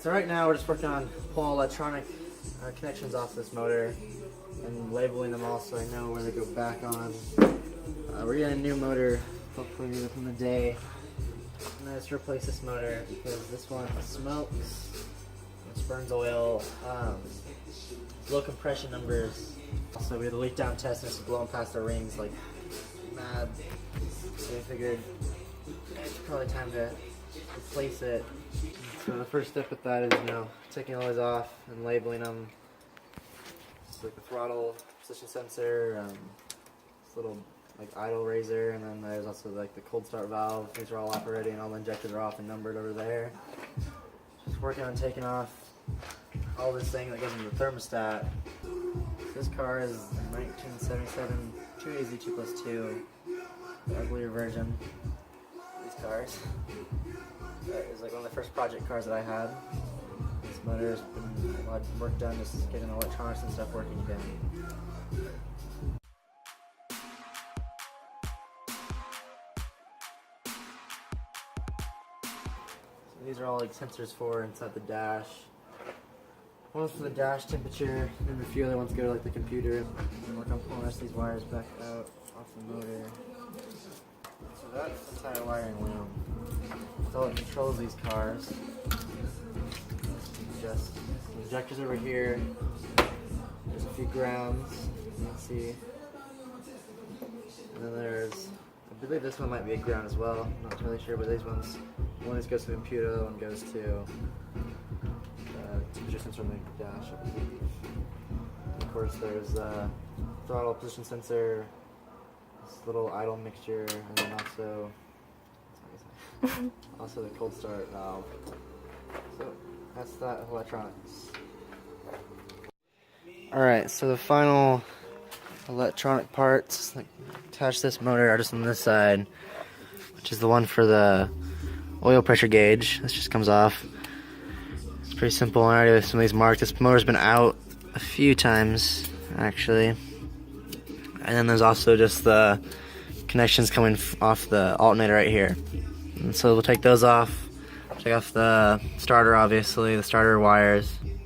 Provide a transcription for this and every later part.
So right now we're just working on pulling electronic connections off this motor and labeling them all so I know where they go back on. We're getting a new motor hopefully within the day. I'm going to replace this motor because this one smokes, it burns oil, low compression numbers. Also we had a leak down test and it's blowing past the rings like mad. So we figured it's probably time to replace it. So the first step with that is, taking all these off and labeling them. Just like the throttle position sensor, this little like idle razor, and then there's also like the cold start valve. These are all off already, and all the injectors are off and numbered over there. Just working on taking off all this thing that goes into the thermostat. This car is a 1977 280z 2+2, the uglier version of these cars. It was like one of the first project cars that I had. This motor has been a lot of work done just getting the electronics and stuff working again. So these are all like sensors for inside the dash. One's for the dash temperature, and a few other ones go to like the computer. And work on pulling the rest of these wires back out off the motor. So that's the entire wiring loom. That's all that controls these cars. Just the injectors over here. There's a few grounds, you can see. And then there's, I believe this one might be a ground as well. I'm not really sure, but these ones, one goes to the computer, one goes to temperature sensor on the dash, I believe. And of course, there's throttle position sensor, this little idle mixture, and then also the cold start valve. So that's that electronics. Alright, so the final electronic parts like attach this motor are just on this side, which is the one for the oil pressure gauge. This just comes off. It's pretty simple. I already have some of these marked. This motor's been out a few times actually. And then there's also just the connections coming off the alternator right here. And so we'll take those off. Take off the starter, obviously, the starter wires. And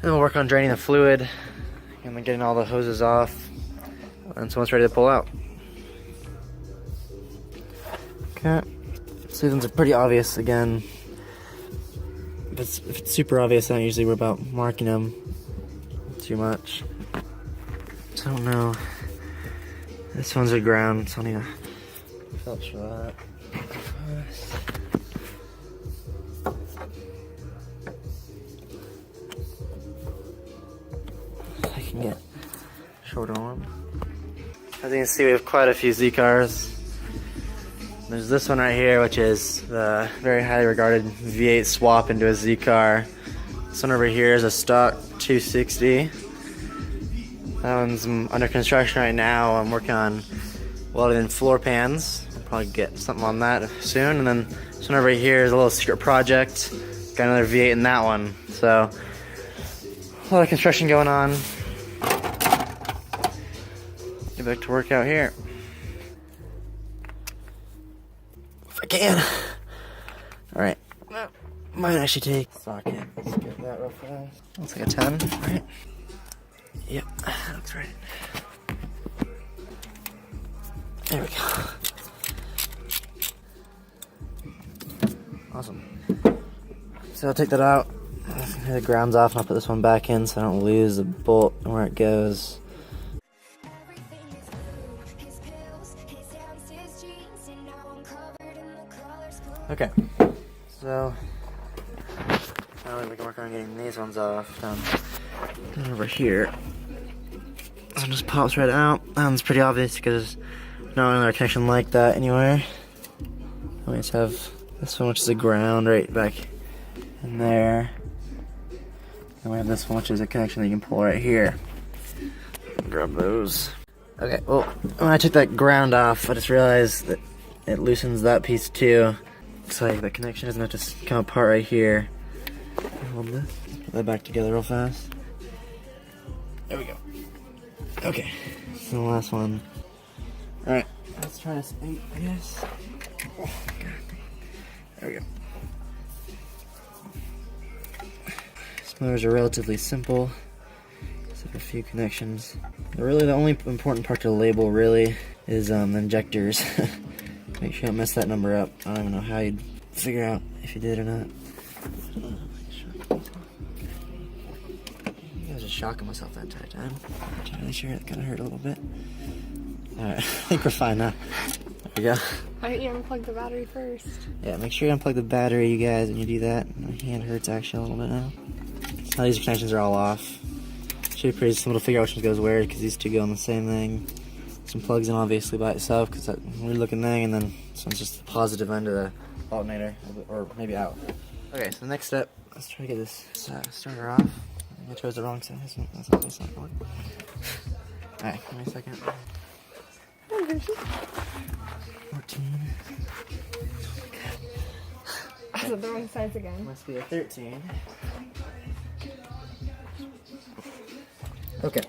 we'll work on draining the fluid and then getting all the hoses off. And so it's ready to pull out. Okay. So these ones are pretty obvious again. If it's super obvious, I don't usually worry about marking them too much. So I don't know. This one's a ground, so I need a Phillips for that. I can get a shorter one. As you can see, we have quite a few Z cars. There's this one right here, which is the very highly regarded V8 swap into a Z car. This one over here is a stock 260. That one's under construction right now. I'm working on welding in floor pans. I'll probably get something on that soon. And then this one over here is a little secret project. Got another V8 in that one. So a lot of construction going on. Get back to work out here. If I can. Alright. Might actually take a socket. Let's get that real fast. Looks like a 10, right? Yep, looks right. There we go. Awesome. So I'll take that out. The ground's off and I'll put this one back in so I don't lose the bolt and where it goes. Okay, so now we can work on getting these ones off. Then over here, this one just pops right out. That one's pretty obvious because no other connection like that anywhere. We just have this one, which is a ground right back in there. And we have this one, which is a connection that you can pull right here. Grab those. Okay, well, when I took that ground off, I just realized that it loosens that piece too. Looks like the connection doesn't have to come apart right here. Hold this. Put that back together real fast. There we go. Okay, so the last one. Alright, let's try this 8, I guess. Oh, God. There we go. motors are relatively simple, except for a few connections. But really, the only important part to the label really is the injectors. Make sure you don't mess that number up. I don't even know how you'd figure out if you did or not. I was just shocking myself that entire time. I'm really sure it kind of hurt a little bit. Alright, I think we're fine now. There we go. Why don't you unplug the battery first? Yeah, make sure you unplug the battery, you guys, when you do that. My hand hurts actually a little bit now. Now these connections are all off. Should be pretty simple to figure out which one goes where, because these two go on the same thing. Some plugs in obviously by itself, because that's a weird looking thing, and then this one's just the positive end of the alternator, or maybe out. Okay, so the next step, let's try to get this starter off. I chose the wrong side. That's not going to work. Alright, give me a second. 14. I said the wrong size again. Must be a 13. Okay.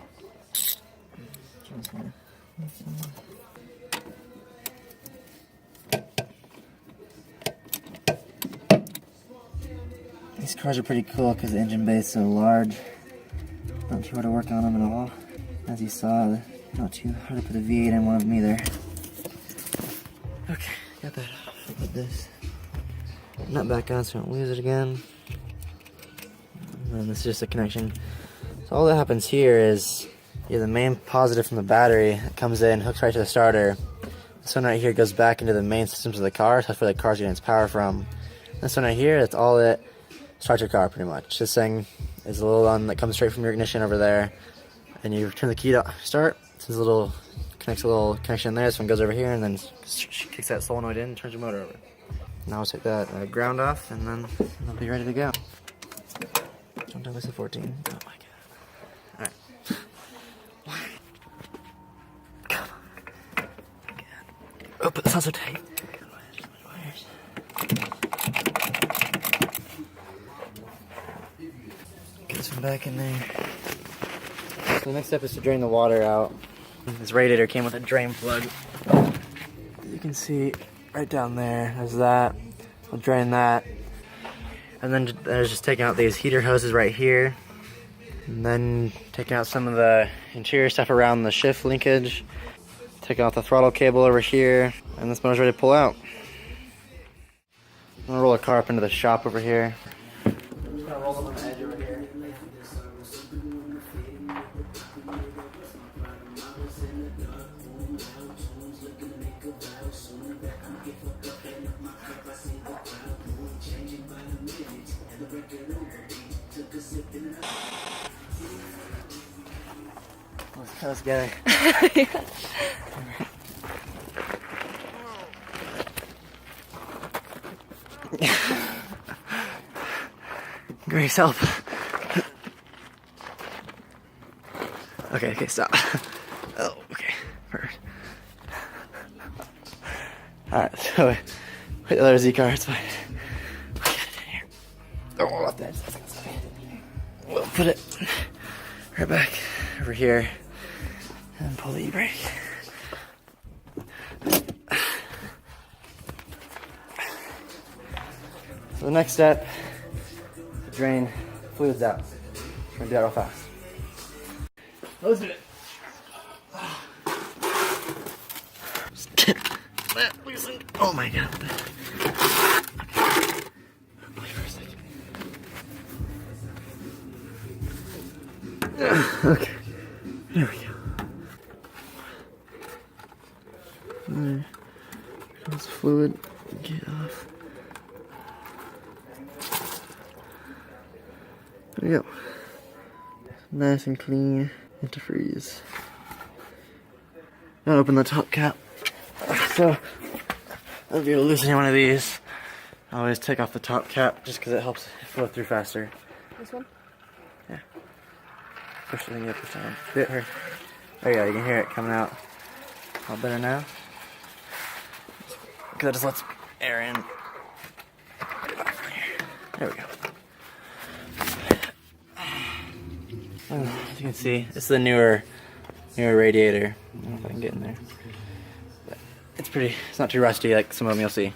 These cars are pretty cool because the engine bay is so large. Not too hard to work on them at all. As you saw, not too hard to put a V8 in one of them either. Okay, got that off. Put this nut back on so I don't lose it again. And then this is just a connection. So all that happens here is you have the main positive from the battery that comes in, hooks right to the starter. This one right here goes back into the main systems of the car, so that's where the car's getting its power from. This one right here, that's all it starts your car pretty much. This thing is a little one that comes straight from your ignition over there, and you turn the key to start. This is connects a little connection there. This one goes over here and then kicks that solenoid in and turns your motor over. Now we'll take that ground off and then it'll be ready to go. Don't tell me it's a 14. Oh my god. Alright. Come on. Oh, but it's not so tight. Get this one back in there. So the next step is to drain the water out. This radiator came with a drain plug. As you can see right down there, there's that. We'll drain that. And then there's just taking out these heater hoses right here. And then taking out some of the interior stuff around the shift linkage. Taking out the throttle cable over here. And this motor's ready to pull out. I'm gonna roll the car up into the shop over here. I'm just gonna roll them on the edge over here. Let's cut us together. Grace, help. Okay, stop. Oh, okay. Perfect. Alright, so wait the other Z car, it's fine. We got it in here. Oh, left edge. We'll put it right back over here and pull the e-brake. So the next step, drain fluids out. We're gonna do that real fast. Let's do it. Oh my god. Okay. There we go. There. There's fluid. Get off. There we go. Nice and clean. Antifreeze. Now open the top cap. So, if you're loosening one of these, I always take off the top cap just because it helps it flow through faster. This one? Yeah. Push the thing up this time. Bit her. Oh yeah, you can hear it coming out. All better now. Because it just lets air in. There we go. As you can see, it's the newer radiator. I don't know if I can get in there. But it's not too rusty like some of them you'll see.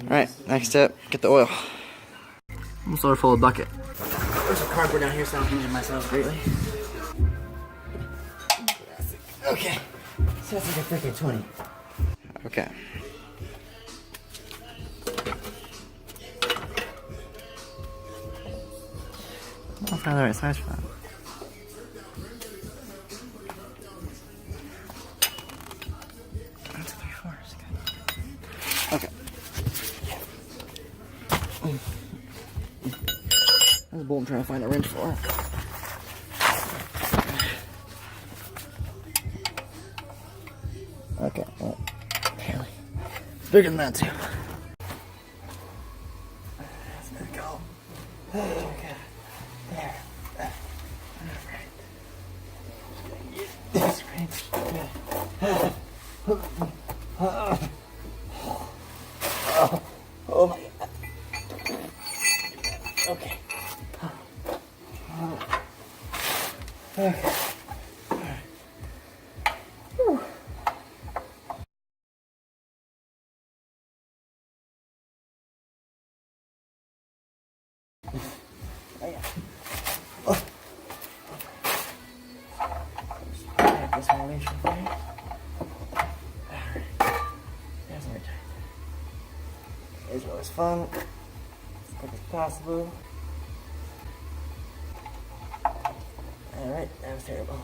Alright, next step, get the oil. Almost overfull of bucket. Which cardboard down here so I don't injure myself greatly. Okay, so that's like a freaking 20. Okay. I'll find the right size for that. That's 3/4. Okay. There's a bolt I'm trying to find a wrench for. Okay, well, apparently bigger than that too. There we go. Okay. There. That's right. Oh my God. Okay. Okay. This one leash from here. Alright. There's more tight. It's always fun. As quick as possible. Alright, that was terrible.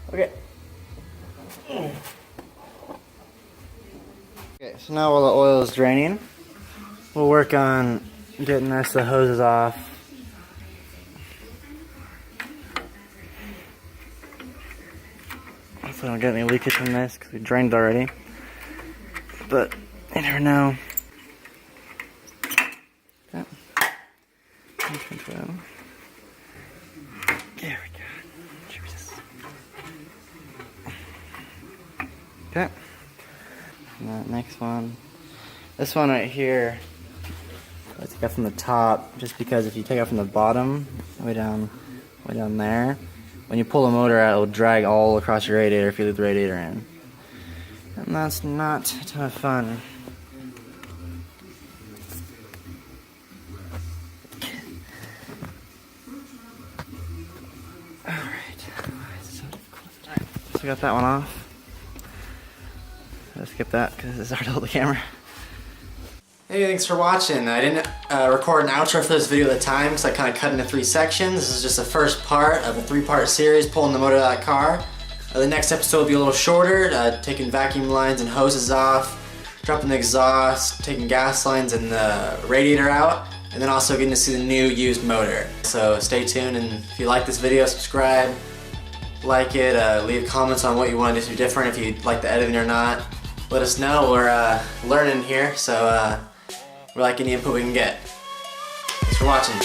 Okay. Okay, so now while the oil is draining, we'll work on getting the hoses off. So I don't get any leakage from this because we drained already. But you never know. Okay. There we go. Jesus. Okay. And that next one. This one right here, I take out from the top, just because if you take out from the bottom, way down there, when you pull the motor out, it will drag all across your radiator if you leave the radiator in. And that's not a ton of fun. Alright. So we got that one off. Let's skip that because it's hard to hold the camera. Hey, thanks for watching. I didn't record an outro for this video at the time, so I kind of cut into 3 sections. This is just the first part of a 3-part series, pulling the motor out of that car. The next episode will be a little shorter, taking vacuum lines and hoses off, dropping the exhaust, taking gas lines and the radiator out, and then also getting to see the new used motor. So stay tuned, and if you like this video, subscribe, like it, leave comments on what you want to do different, if you like the editing or not. Let us know. We're learning here, so we like any input we can get. Thanks for watching.